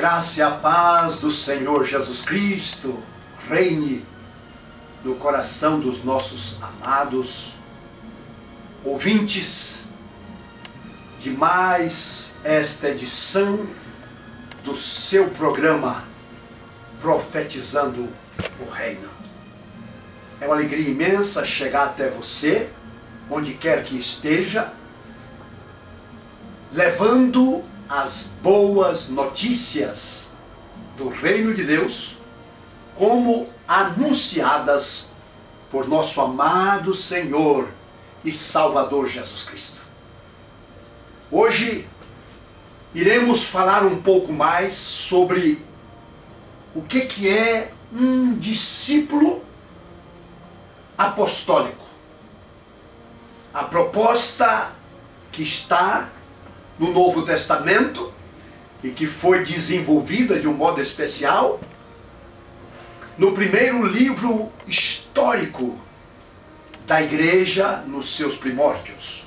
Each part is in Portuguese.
graça e a paz do Senhor Jesus Cristo reine no coração dos nossos amados ouvintes de mais esta edição do seu programa Profetizando o Reino. É uma alegria imensa chegar até você, onde quer que esteja, levando as boas notícias do Reino de Deus, como anunciadas por nosso amado Senhor e Salvador Jesus Cristo. Hoje iremos falar um pouco mais sobre o que é um discípulo apostólico. A proposta que está no Novo Testamento e que foi desenvolvida de um modo especial no primeiro livro histórico da igreja nos seus primórdios,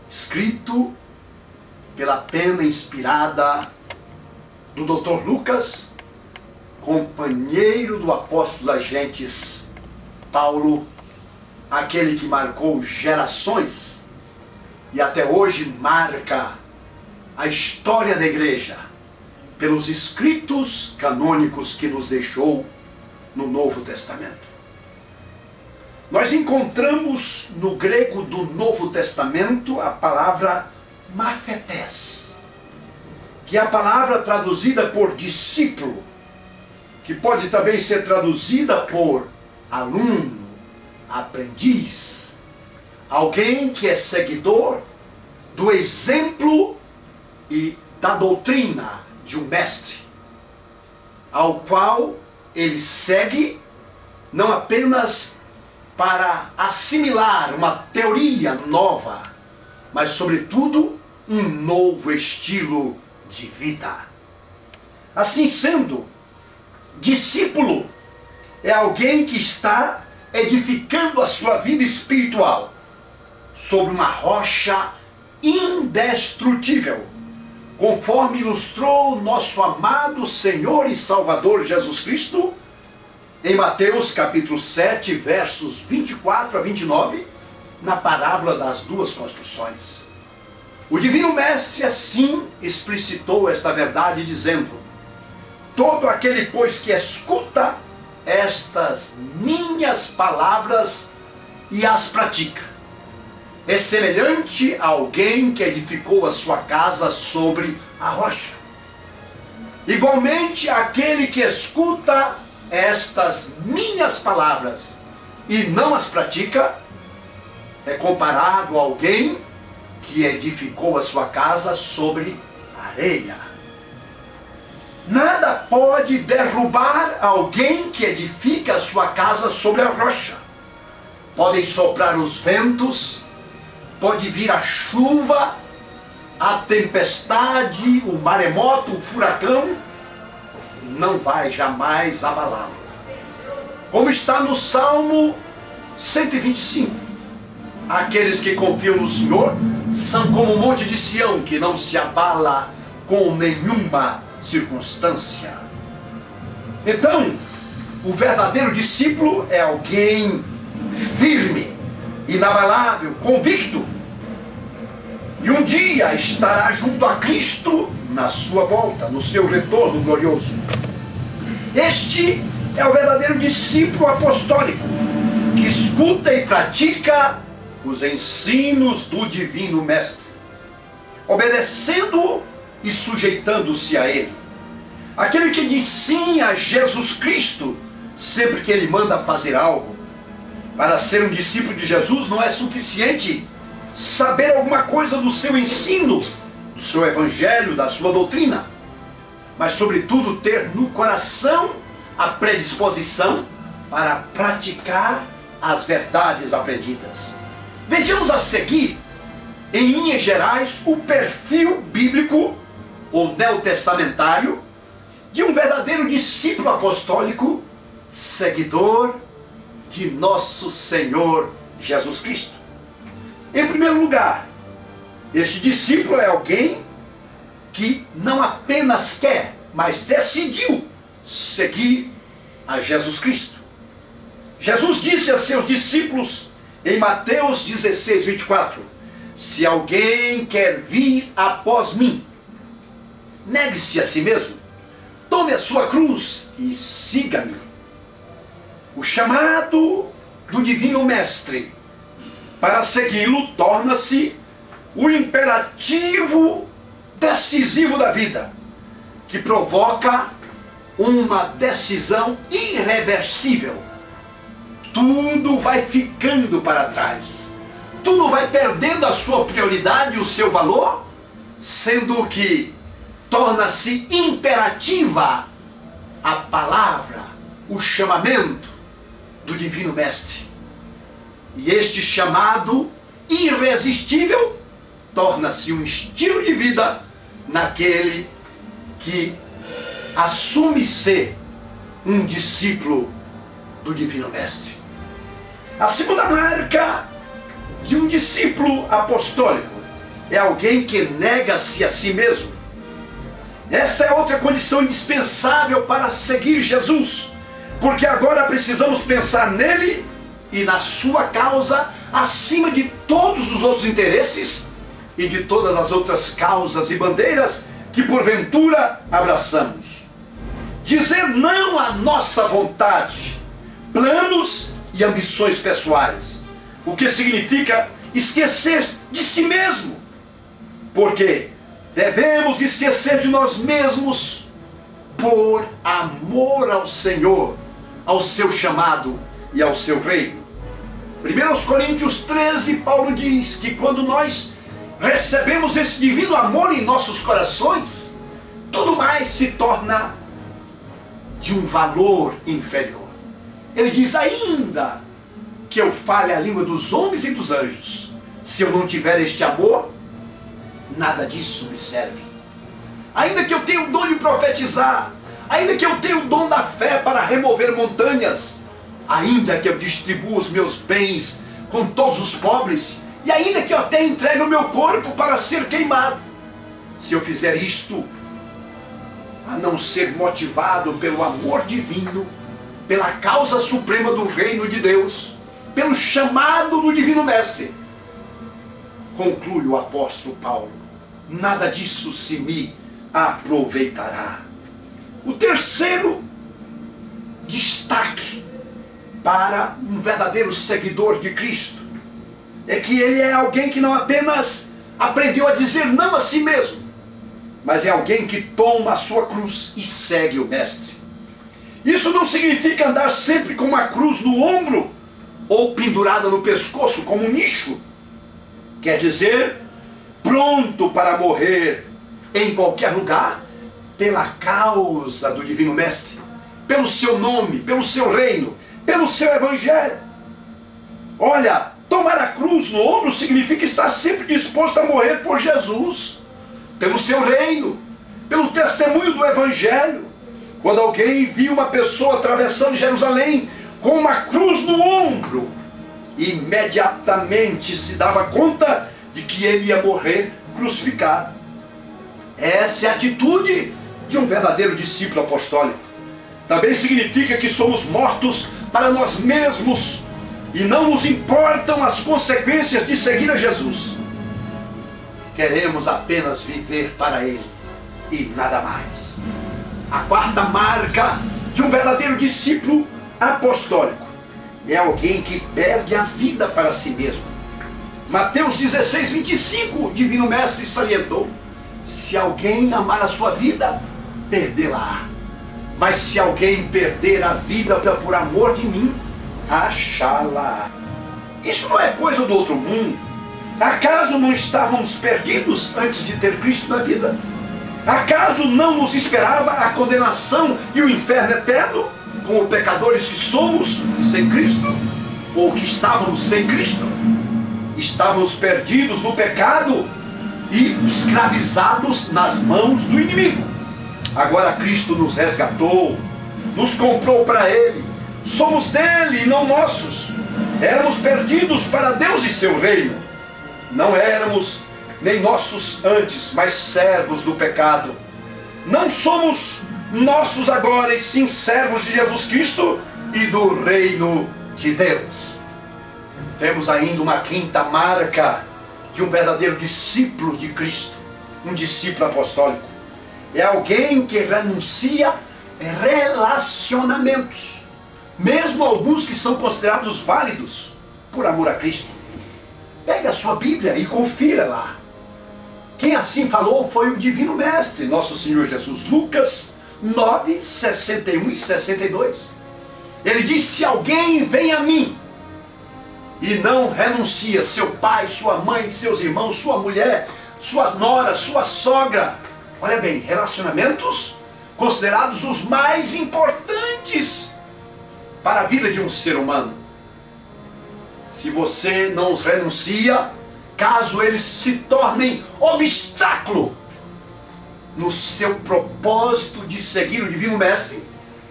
escrito pela pena inspirada do Dr. Lucas, companheiro do apóstolo das gentes Paulo, aquele que marcou gerações e até hoje marca a história da igreja pelos escritos canônicos que nos deixou no Novo Testamento. Nós encontramos no grego do Novo Testamento a palavra mafetés, que é a palavra traduzida por discípulo, que pode também ser traduzida por aluno, aprendiz, alguém que é seguidor do exemplo e da doutrina de um mestre, ao qual ele segue não apenas para assimilar uma teoria nova, mas sobretudo um novo estilo de vida. Assim sendo, discípulo é alguém que está edificando a sua vida espiritual sobre uma rocha indestrutível, conforme ilustrou nosso amado Senhor e Salvador Jesus Cristo em Mateus capítulo 7, versos 24 a 29, na parábola das duas construções. O Divino Mestre assim explicitou esta verdade, dizendo: todo aquele, pois, que escuta estas minhas palavras e as pratica, é semelhante a alguém que edificou a sua casa sobre a rocha. Igualmente, aquele que escuta estas minhas palavras e não as pratica, é comparado a alguém que edificou a sua casa sobre areia. Nada pode derrubar alguém que edifica a sua casa sobre a rocha. Podem soprar os ventos, pode vir a chuva, a tempestade, o maremoto, o furacão, não vai jamais abalá-lo. Como está no Salmo 125, aqueles que confiam no Senhor são como o monte de Sião, que não se abala com nenhuma circunstância. Então, o verdadeiro discípulo é alguém firme, inabalável, convicto, e um dia estará junto a Cristo na sua volta, no seu retorno glorioso. Este é o verdadeiro discípulo apostólico, que escuta e pratica os ensinos do Divino Mestre, obedecendo e sujeitando-se a Ele. Aquele que diz sim a Jesus Cristo sempre que Ele manda fazer algo. Para ser um discípulo de Jesus não é suficiente saber alguma coisa do seu ensino, do seu evangelho, da sua doutrina, mas sobretudo ter no coração a predisposição para praticar as verdades aprendidas. Vejamos a seguir, em linhas gerais, o perfil bíblico ou neotestamentário de um verdadeiro discípulo apostólico, seguidor de nosso Senhor Jesus Cristo. Em primeiro lugar, este discípulo é alguém que não apenas quer, mas decidiu seguir a Jesus Cristo. Jesus disse a seus discípulos em Mateus 16, 24: se alguém quer vir após mim, negue-se a si mesmo, tome a sua cruz e siga-me. O chamado do Divino Mestre para segui-lo torna-se o imperativo decisivo da vida, que provoca uma decisão irreversível. Tudo vai ficando para trás, tudo vai perdendo a sua prioridade e o seu valor, sendo que torna-se imperativa a palavra, o chamamento do Divino Mestre. E este chamado irresistível torna-se um estilo de vida naquele que assume ser um discípulo do Divino Mestre. A segunda marca de um discípulo apostólico é alguém que nega-se a si mesmo. Esta é outra condição indispensável para seguir Jesus, porque agora precisamos pensar nele e na sua causa acima de todos os outros interesses e de todas as outras causas e bandeiras que porventura abraçamos. Dizer não à nossa vontade, planos e ambições pessoais, o que significa esquecer de si mesmo, porque devemos esquecer de nós mesmos por amor ao Senhor, ao seu chamado e ao seu reino. 1 Coríntios 13, Paulo diz que quando nós recebemos esse divino amor em nossos corações, tudo mais se torna de um valor inferior. Ele diz: ainda que eu fale a língua dos homens e dos anjos, se eu não tiver este amor, nada disso me serve. Ainda que eu tenha o dom de profetizar, ainda que eu tenha o dom da fé para remover montanhas, ainda que eu distribua os meus bens com todos os pobres, e ainda que eu até entregue o meu corpo para ser queimado, se eu fizer isto, a não ser motivado pelo amor divino, pela causa suprema do reino de Deus, pelo chamado do Divino Mestre, conclui o apóstolo Paulo, nada disso se me aproveitará. O terceiro destaque para um verdadeiro seguidor de Cristo é que ele é alguém que não apenas aprendeu a dizer não a si mesmo, mas é alguém que toma a sua cruz e segue o Mestre. Isso não significa andar sempre com uma cruz no ombro ou pendurada no pescoço como um nicho. Quer dizer, pronto para morrer em qualquer lugar pela causa do Divino Mestre, pelo seu nome, pelo seu reino, pelo seu evangelho. Olha, tomar a cruz no ombro significa estar sempre disposto a morrer por Jesus, pelo seu reino, pelo testemunho do evangelho. Quando alguém via uma pessoa atravessando Jerusalém com uma cruz no ombro, imediatamente se dava conta de que ele ia morrer crucificado. Essa é a atitude de um verdadeiro discípulo apostólico. Também significa que somos mortos para nós mesmos e não nos importam as consequências de seguir a Jesus. Queremos apenas viver para Ele e nada mais. A quarta marca de um verdadeiro discípulo apostólico é alguém que perde a vida para si mesmo. Mateus 16, 25, o Divino Mestre salientou: se alguém amar a sua vida, perdê-la. Mas se alguém perder a vida por amor de mim, achá-la. Isso não é coisa do outro mundo. Acaso não estávamos perdidos antes de ter Cristo na vida? Acaso não nos esperava a condenação e o inferno eterno, como pecadores que somos sem Cristo? Ou que estávamos sem Cristo? Estávamos perdidos no pecado e escravizados nas mãos do inimigo. Agora Cristo nos resgatou, nos comprou para Ele. Somos dele e não nossos. Éramos perdidos para Deus e seu reino. Não éramos nem nossos antes, mas servos do pecado. Não somos nossos agora, e sim servos de Jesus Cristo e do reino de Deus. Temos ainda uma quinta marca de um verdadeiro discípulo de Cristo, um discípulo apostólico. É alguém que renuncia relacionamentos, mesmo alguns que são considerados válidos, por amor a Cristo. Pegue a sua Bíblia e confira lá. Quem assim falou foi o Divino Mestre, nosso Senhor Jesus. Lucas 9, 61 e 62. Ele disse: se alguém vem a mim e não renuncia seu pai, sua mãe, seus irmãos, sua mulher, sua nora, sua sogra, olha bem, relacionamentos considerados os mais importantes para a vida de um ser humano. Se você não os renuncia, caso eles se tornem obstáculo no seu propósito de seguir o Divino Mestre,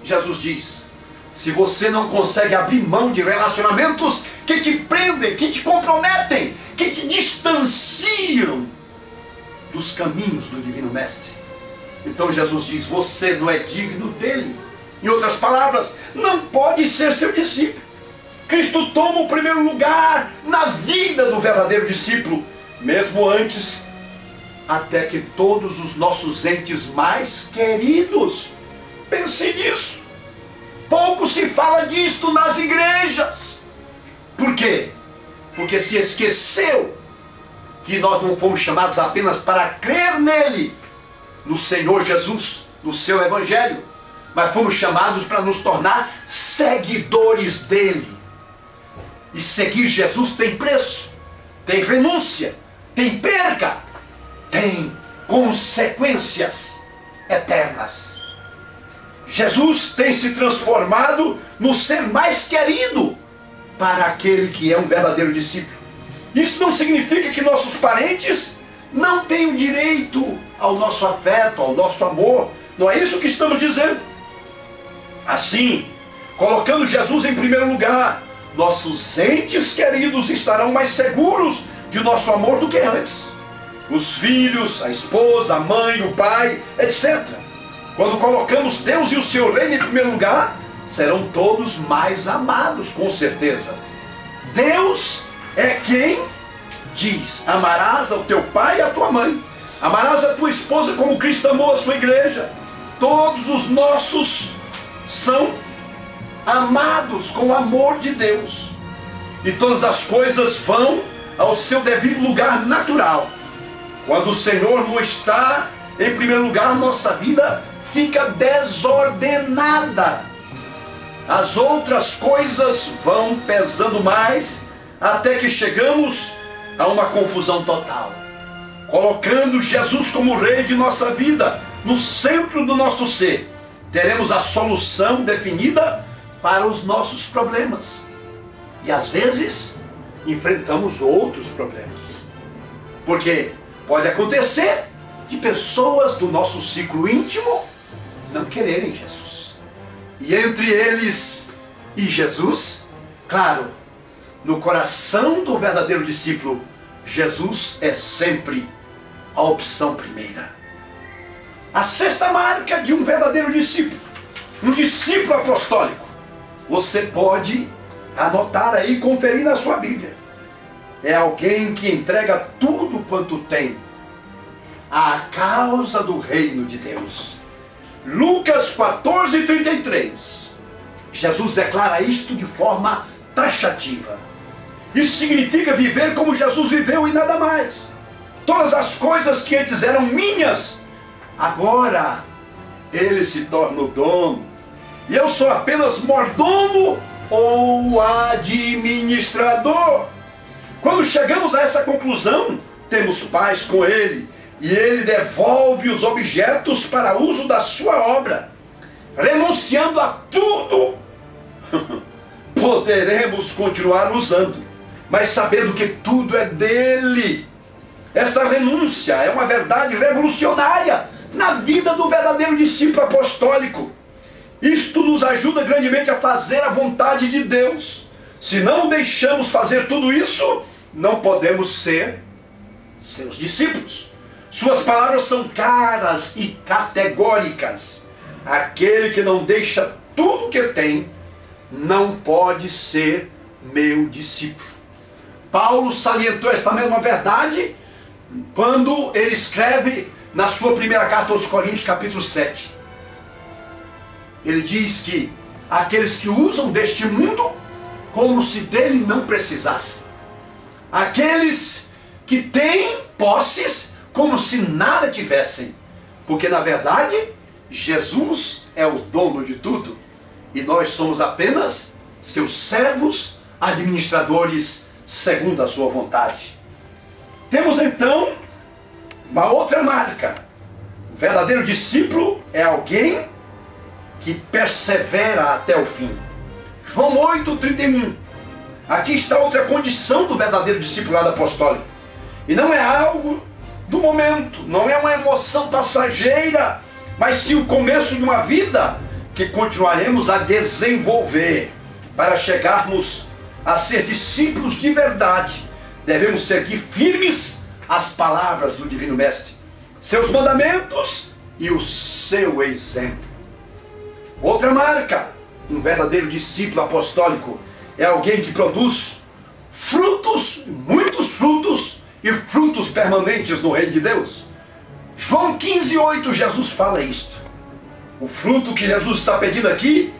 Jesus diz: se você não consegue abrir mão de relacionamentos que te prendem, que te comprometem, que te distanciam dos caminhos do Divino Mestre, então Jesus diz: você não é digno dele. Em outras palavras, não pode ser seu discípulo. Cristo toma o primeiro lugar na vida do verdadeiro discípulo, mesmo antes até que todos os nossos entes mais queridos. Pense nisso. Pouco se fala disto nas igrejas. Por quê? Porque se esqueceu que nós não fomos chamados apenas para crer nele, no Senhor Jesus, no seu Evangelho, mas fomos chamados para nos tornar seguidores dele. E seguir Jesus tem preço, tem renúncia, tem perca, tem consequências eternas. Jesus tem se transformado no ser mais querido para aquele que é um verdadeiro discípulo. Isso não significa que nossos parentes não tenham direito ao nosso afeto, ao nosso amor. Não é isso que estamos dizendo. Assim, colocando Jesus em primeiro lugar, nossos entes queridos estarão mais seguros de nosso amor do que antes. Os filhos, a esposa, a mãe, o pai, etc. Quando colocamos Deus e o seu reino em primeiro lugar, serão todos mais amados, com certeza. Deus é quem diz: amarás ao teu pai e à tua mãe, amarás a tua esposa como Cristo amou a sua igreja. Todos os nossos são amados com o amor de Deus, e todas as coisas vão ao seu devido lugar natural. Quando o Senhor não está em primeiro lugar, nossa vida fica desordenada. As outras coisas vão pesando mais, até que chegamos a uma confusão total. Colocando Jesus como rei de nossa vida, no centro do nosso ser, teremos a solução definida para os nossos problemas. E às vezes enfrentamos outros problemas, porque pode acontecer de pessoas do nosso ciclo íntimo não quererem Jesus, e entre eles e Jesus, claro, no coração do verdadeiro discípulo, Jesus é sempre a opção primeira. A sexta marca de um verdadeiro discípulo, um discípulo apostólico, você pode anotar aí, conferir na sua Bíblia. É alguém que entrega tudo quanto tem à causa do reino de Deus. Lucas 14, 33. Jesus declara isto de forma taxativa. Isso significa viver como Jesus viveu e nada mais. Todas as coisas que antes eram minhas, agora ele se torna o dono. E eu sou apenas mordomo ou administrador. Quando chegamos a essa conclusão, temos paz com ele, e ele devolve os objetos para uso da sua obra. Renunciando a tudo, poderemos continuar usando, mas sabendo que tudo é dele. Esta renúncia é uma verdade revolucionária na vida do verdadeiro discípulo apostólico. Isto nos ajuda grandemente a fazer a vontade de Deus. Se não deixamos fazer tudo isso, não podemos ser seus discípulos. Suas palavras são claras e categóricas. Aquele que não deixa tudo que tem, não pode ser meu discípulo. Paulo salientou esta mesma verdade quando ele escreve na sua primeira carta aos Coríntios, capítulo 7. Ele diz que aqueles que usam deste mundo como se dele não precisassem. Aqueles que têm posses como se nada tivessem. Porque na verdade, Jesus é o dono de tudo. E nós somos apenas seus servos administradores segundo a sua vontade. Temos então uma outra marca. O verdadeiro discípulo é alguém que persevera até o fim. João 8:31. Aqui está outra condição do verdadeiro discipulado apostólico. E não é algo do momento, não é uma emoção passageira, mas sim o começo de uma vida que continuaremos a desenvolver. Para chegarmos a ser discípulos de verdade, devemos seguir firmes as palavras do Divino Mestre, seus mandamentos e o seu exemplo. Outra marca, um verdadeiro discípulo apostólico, é alguém que produz frutos, muitos frutos e frutos permanentes no reino de Deus. João 15:8, Jesus fala isto. O fruto que Jesus está pedindo aqui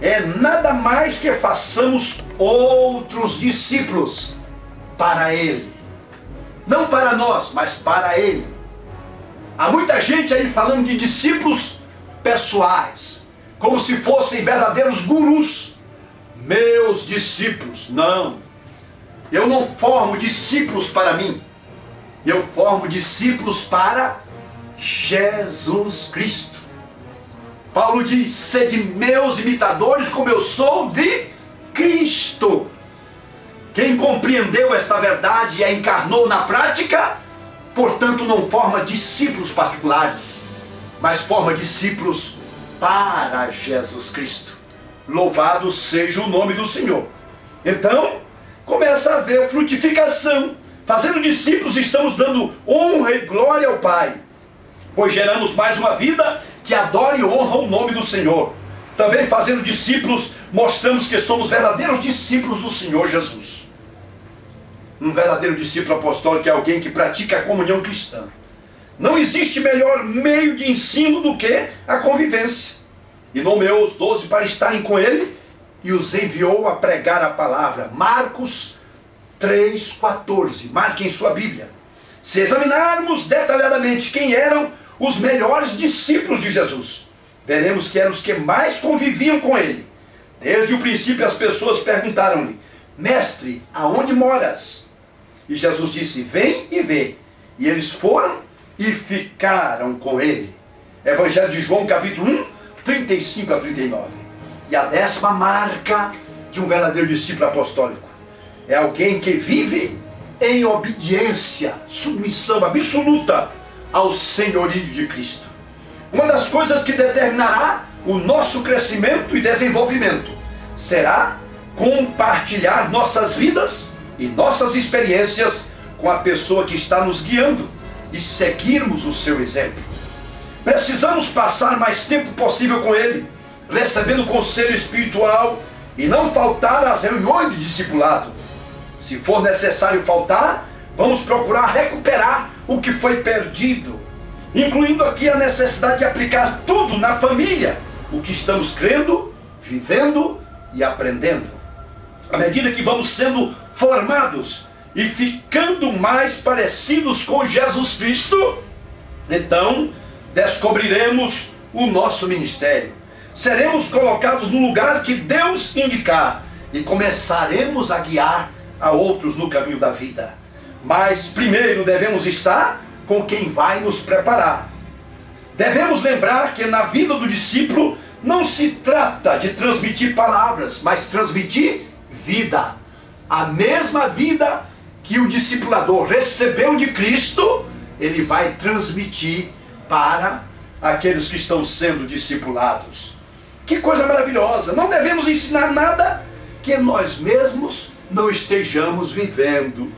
é nada mais que façamos outros discípulos para Ele. Não para nós, mas para Ele. Há muita gente aí falando de discípulos pessoais, como se fossem verdadeiros gurus. Meus discípulos. Não. Eu não formo discípulos para mim. Eu formo discípulos para Jesus Cristo. Paulo diz: sede meus imitadores como eu sou de Cristo. Quem compreendeu esta verdade e a encarnou na prática, portanto não forma discípulos particulares, mas forma discípulos para Jesus Cristo. Louvado seja o nome do Senhor. Então, começa a haver frutificação. Fazendo discípulos, estamos dando honra e glória ao Pai, pois geramos mais uma vida que adora e honra o nome do Senhor. Também fazendo discípulos, mostramos que somos verdadeiros discípulos do Senhor Jesus. Um verdadeiro discípulo apostólico é alguém que pratica a comunhão cristã. Não existe melhor meio de ensino do que a convivência. E nomeou os 12 para estarem com ele e os enviou a pregar a palavra. Marcos 3:14. Marque em sua Bíblia. Se examinarmos detalhadamente quem eram os melhores discípulos de Jesus, veremos que eram os que mais conviviam com ele. Desde o princípio as pessoas perguntaram-lhe: Mestre, aonde moras? E Jesus disse: vem e vê. E eles foram e ficaram com ele. Evangelho de João, capítulo 1, 35 a 39. E a 10ª marca de um verdadeiro discípulo apostólico é alguém que vive em obediência, submissão absoluta ao senhorio de Cristo. Uma das coisas que determinará o nosso crescimento e desenvolvimento será compartilhar nossas vidas e nossas experiências com a pessoa que está nos guiando e seguirmos o seu exemplo. Precisamos passar mais tempo possível com ele, recebendo conselho espiritual e não faltar às reuniões de discipulado. Se for necessário faltar, vamos procurar recuperar o que foi perdido, incluindo aqui a necessidade de aplicar tudo na família, o que estamos crendo, vivendo e aprendendo. À medida que vamos sendo formados e ficando mais parecidos com Jesus Cristo, então descobriremos o nosso ministério. Seremos colocados no lugar que Deus indicar e começaremos a guiar a outros no caminho da vida. Mas primeiro devemos estar com quem vai nos preparar. Devemos lembrar que na vida do discípulo não se trata de transmitir palavras, mas transmitir vida. A mesma vida que o discipulador recebeu de Cristo, ele vai transmitir para aqueles que estão sendo discipulados. Que coisa maravilhosa! Não devemos ensinar nada que nós mesmos não estejamos vivendo.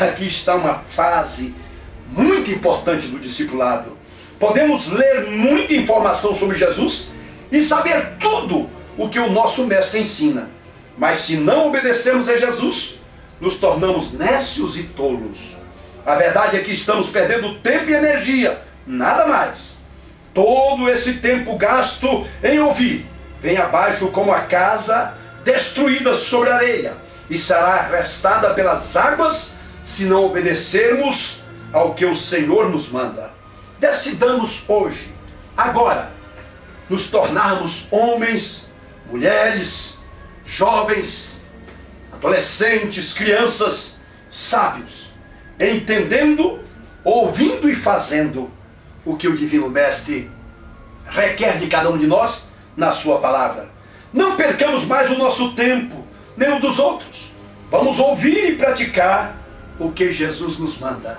Aqui está uma fase muito importante do discipulado. Podemos ler muita informação sobre Jesus e saber tudo o que o nosso mestre ensina. Mas se não obedecermos a Jesus, nos tornamos nécios e tolos. A verdade é que estamos perdendo tempo e energia, nada mais. Todo esse tempo gasto em ouvir vem abaixo como a casa destruída sobre a areia e será arrastada pelas águas se não obedecermos ao que o Senhor nos manda. Decidamos hoje, agora, nos tornarmos homens, mulheres, jovens, adolescentes, crianças, sábios, entendendo, ouvindo e fazendo o que o Divino Mestre requer de cada um de nós na sua palavra. Não percamos mais o nosso tempo, nem o dos outros. Vamos ouvir e praticar o que Jesus nos manda.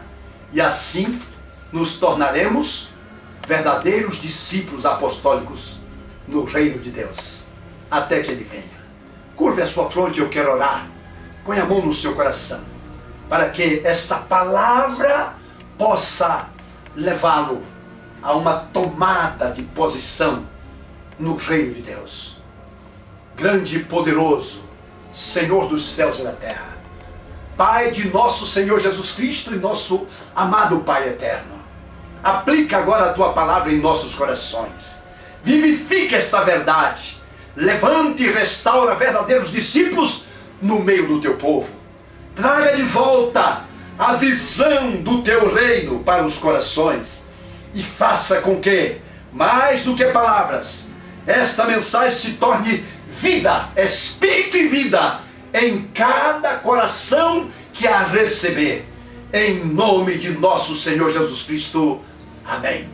E assim nos tornaremos verdadeiros discípulos apostólicos no reino de Deus, até que Ele venha. Curve a sua fronte, eu quero orar. Põe a mão no seu coração, para que esta palavra possa levá-lo a uma tomada de posição no reino de Deus. Grande e poderoso, Senhor dos céus e da terra, Pai de nosso Senhor Jesus Cristo e nosso amado Pai eterno, aplica agora a Tua palavra em nossos corações. Vivifica esta verdade. Levante e restaura verdadeiros discípulos no meio do Teu povo. Traga de volta a visão do Teu reino para os corações. E faça com que, mais do que palavras, esta mensagem se torne vida, espírito e vida em cada coração que a receber. Em nome de nosso Senhor Jesus Cristo. Amém.